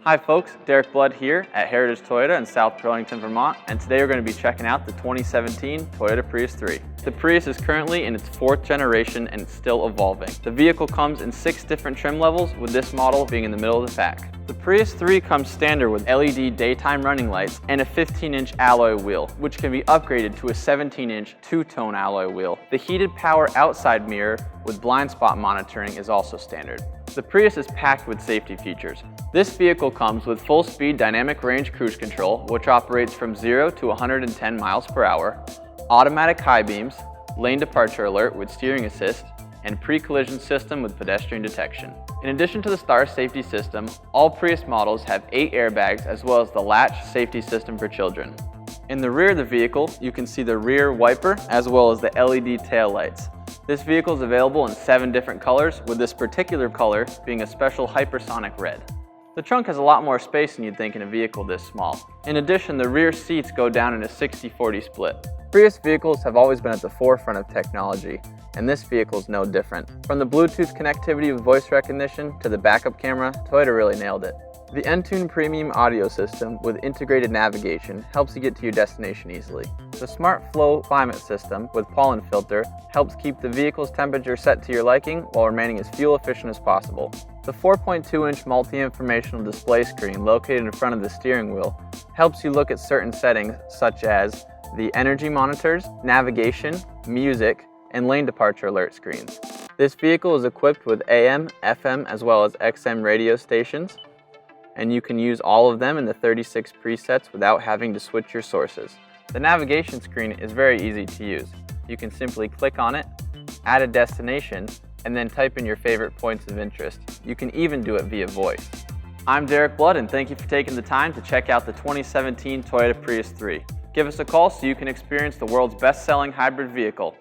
Hi folks, Derek Blood here at Heritage Toyota in South Burlington, Vermont, and today we're going to be checking out the 2017 Toyota Prius 3. The Prius is currently in its 4th generation and it's still evolving. The vehicle comes in 6 different trim levels, with this model being in the middle of the pack. The Prius 3 comes standard with LED daytime running lights and a 15-inch alloy wheel, which can be upgraded to a 17-inch two-tone alloy wheel. The heated power outside mirror with blind spot monitoring is also standard. The Prius is packed with safety features. This vehicle comes with full-speed dynamic range cruise control, which operates from 0 to 110 miles per hour, automatic high beams, lane departure alert with steering assist, and pre-collision system with pedestrian detection. In addition to the STAR safety system, all Prius models have 8 airbags as well as the latch safety system for children. In the rear of the vehicle, you can see the rear wiper as well as the LED tail lights. This vehicle is available in 7 different colors, with this particular color being a special hypersonic red. The trunk has a lot more space than you'd think in a vehicle this small. In addition, the rear seats go down in a 60-40 split. Prius vehicles have always been at the forefront of technology, and this vehicle is no different. From the Bluetooth connectivity with voice recognition to the backup camera, Toyota really nailed it. The Entune premium audio system with integrated navigation helps you get to your destination easily. The Smart Flow climate system with pollen filter helps keep the vehicle's temperature set to your liking while remaining as fuel efficient as possible. The 4.2-inch multi-informational display screen located in front of the steering wheel helps you look at certain settings such as the energy monitors, navigation, music, and lane departure alert screens. This vehicle is equipped with AM, FM, as well as XM radio stations, and you can use all of them in the 36 presets without having to switch your sources. The navigation screen is very easy to use. You can simply click on it, add a destination, and then type in your favorite points of interest. You can even do it via voice. I'm Derek Blood, and thank you for taking the time to check out the 2017 Toyota Prius 3. Give us a call so you can experience the world's best-selling hybrid vehicle.